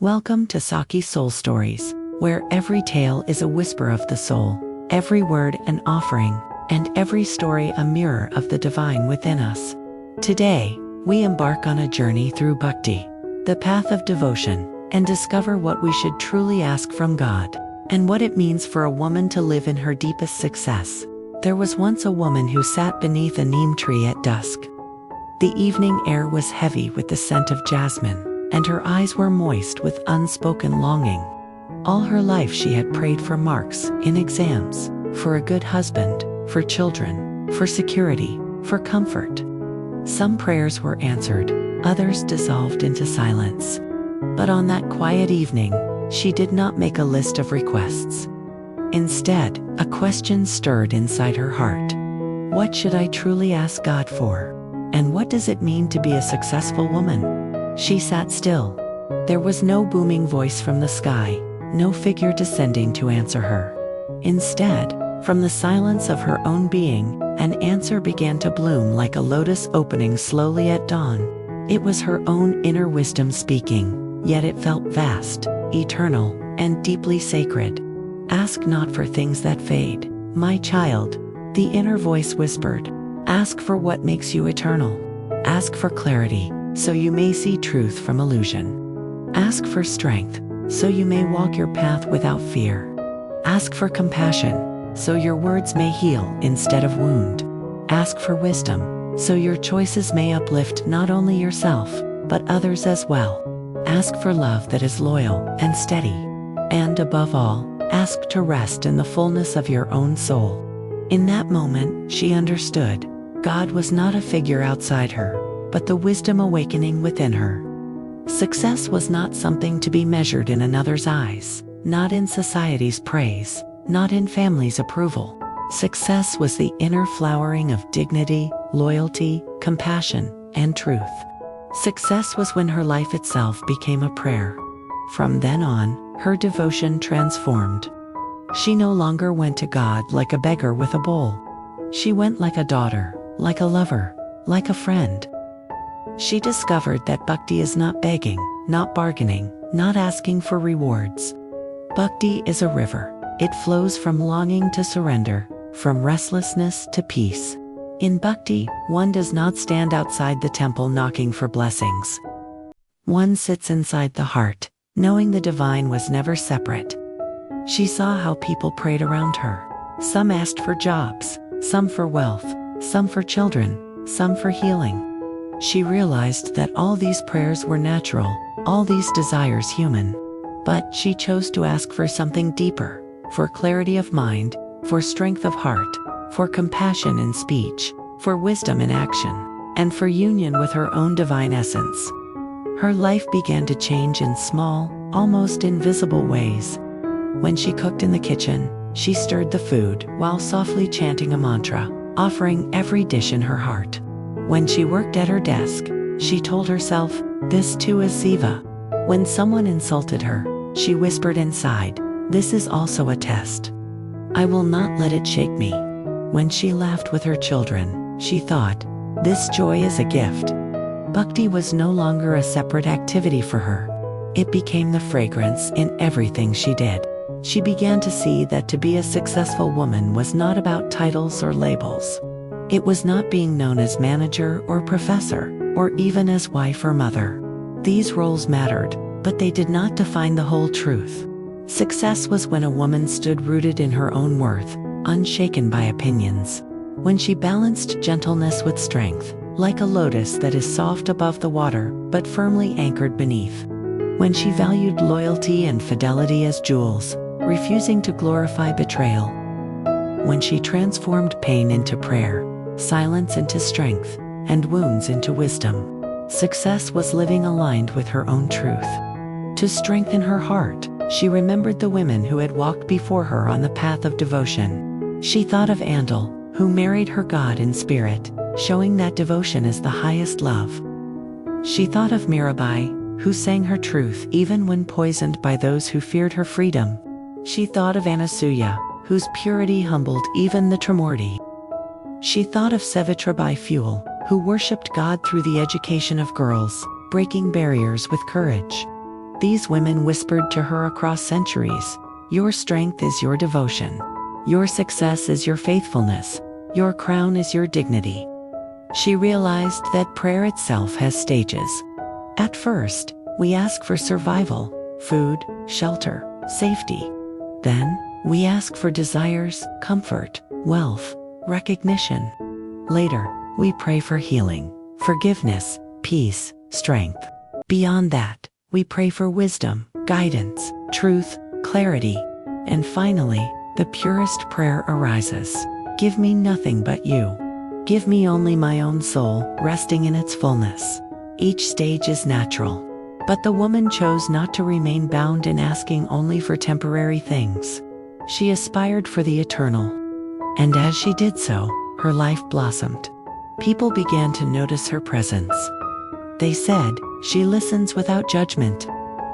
Welcome to Sakhi Soul Stories, where every tale is a whisper of the soul, every word an offering, and every story a mirror of the divine within us. Today, we embark on a journey through Bhakti, the path of devotion, and discover what we should truly ask from God, and what it means for a woman to live in her deepest success. There was once a woman who sat beneath a neem tree at dusk. The evening air was heavy with the scent of jasmine, and her eyes were moist with unspoken longing. All her life she had prayed for marks in exams, for a good husband, for children, for security, for comfort. Some prayers were answered, others dissolved into silence. But on that quiet evening, she did not make a list of requests. Instead, a question stirred inside her heart. What should I truly ask God for? And what does it mean to be a successful woman? She sat still. There was no booming voice from the sky, no figure descending to answer her. Instead, from the silence of her own being, an answer began to bloom like a lotus opening slowly at dawn. It was her own inner wisdom speaking, yet it felt vast, eternal, and deeply sacred. Ask not for things that fade, my child, the inner voice whispered. Ask for what makes you eternal. Ask for clarity, so you may see truth from illusion. Ask for strength, so you may walk your path without fear. Ask for compassion, so your words may heal instead of wound. Ask for wisdom, so your choices may uplift not only yourself, but others as well. Ask for love that is loyal and steady. And above all, ask to rest in the fullness of your own soul. In that moment, she understood. God was not a figure outside her, but the wisdom awakening within her. Success was not something to be measured in another's eyes, not in society's praise, not in family's approval. Success was the inner flowering of dignity, loyalty, compassion, and truth. Success was when her life itself became a prayer. From then on, her devotion transformed. She no longer went to God like a beggar with a bowl. She went like a daughter, like a lover, like a friend. She discovered that Bhakti is not begging, not bargaining, not asking for rewards. Bhakti is a river. It flows from longing to surrender, from restlessness to peace. In Bhakti, one does not stand outside the temple knocking for blessings. One sits inside the heart, knowing the divine was never separate. She saw how people prayed around her. Some asked for jobs, some for wealth, some for children, some for healing. She realized that all these prayers were natural, all these desires human. But she chose to ask for something deeper, for clarity of mind, for strength of heart, for compassion in speech, for wisdom in action, and for union with her own divine essence. Her life began to change in small, almost invisible ways. When she cooked in the kitchen, she stirred the food while softly chanting a mantra, offering every dish in her heart. When she worked at her desk, she told herself, "This too is Siva." When someone insulted her, she whispered inside, "This is also a test. I will not let it shake me." When she laughed with her children, she thought, "This joy is a gift." Bhakti was no longer a separate activity for her. It became the fragrance in everything she did. She began to see that to be a successful woman was not about titles or labels. It was not being known as manager or professor, or even as wife or mother. These roles mattered, but they did not define the whole truth. Success was when a woman stood rooted in her own worth, unshaken by opinions. When she balanced gentleness with strength, like a lotus that is soft above the water, but firmly anchored beneath. When she valued loyalty and fidelity as jewels, refusing to glorify betrayal. When she transformed pain into prayer, silence into strength, and wounds into wisdom. Success was living aligned with her own truth. To strengthen her heart, she remembered the women who had walked before her on the path of devotion. She thought of Andal, who married her God in spirit, showing that devotion is the highest love. She thought of Mirabai, who sang her truth even when poisoned by those who feared her freedom. She thought of Anasuya, whose purity humbled even the Trimurti. She thought of Savitribai Phule, who worshipped God through the education of girls, breaking barriers with courage. These women whispered to her across centuries, "Your strength is your devotion. Your success is your faithfulness. Your crown is your dignity." She realized that prayer itself has stages. At first, we ask for survival, food, shelter, safety. Then, we ask for desires, comfort, wealth, recognition. Later, we pray for healing, forgiveness, peace, strength. Beyond that, we pray for wisdom, guidance, truth, clarity. And finally, the purest prayer arises. Give me nothing but you. Give me only my own soul, resting in its fullness. Each stage is natural. But the woman chose not to remain bound in asking only for temporary things. She aspired for the eternal. And as she did so, her life blossomed. People began to notice her presence. They said, "She listens without judgment.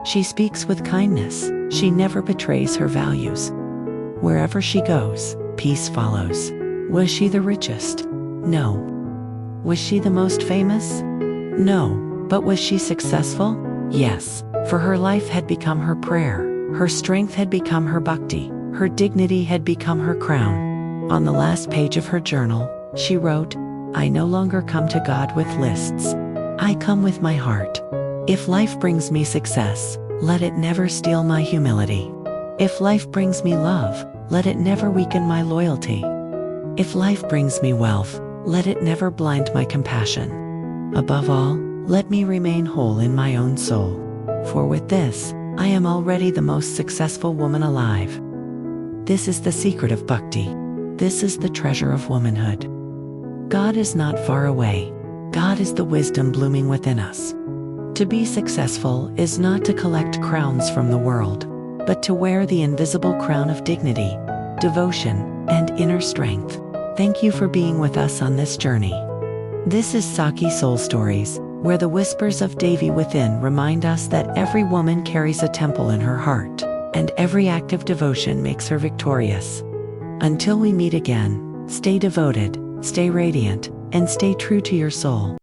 She speaks with kindness. She never betrays her values." Wherever she goes, peace follows. Was she the richest? No. Was she the most famous? No. But was she successful? Yes, for her life had become her prayer. Her strength had become her bhakti. Her dignity had become her crown. On the last page of her journal, she wrote, "I no longer come to God with lists. I come with my heart. If life brings me success, let it never steal my humility. If life brings me love, let it never weaken my loyalty. If life brings me wealth, let it never blind my compassion. Above all, let me remain whole in my own soul. For with this, I am already the most successful woman alive." This is the secret of Bhakti. This is the treasure of womanhood. God is not far away. God is the wisdom blooming within us. To be successful is not to collect crowns from the world, but to wear the invisible crown of dignity, devotion, and inner strength. Thank you for being with us on this journey. This is Sakhi Soul Stories, where the whispers of Devi within remind us that every woman carries a temple in her heart, and every act of devotion makes her victorious. Until we meet again, stay devoted, stay radiant, and stay true to your soul.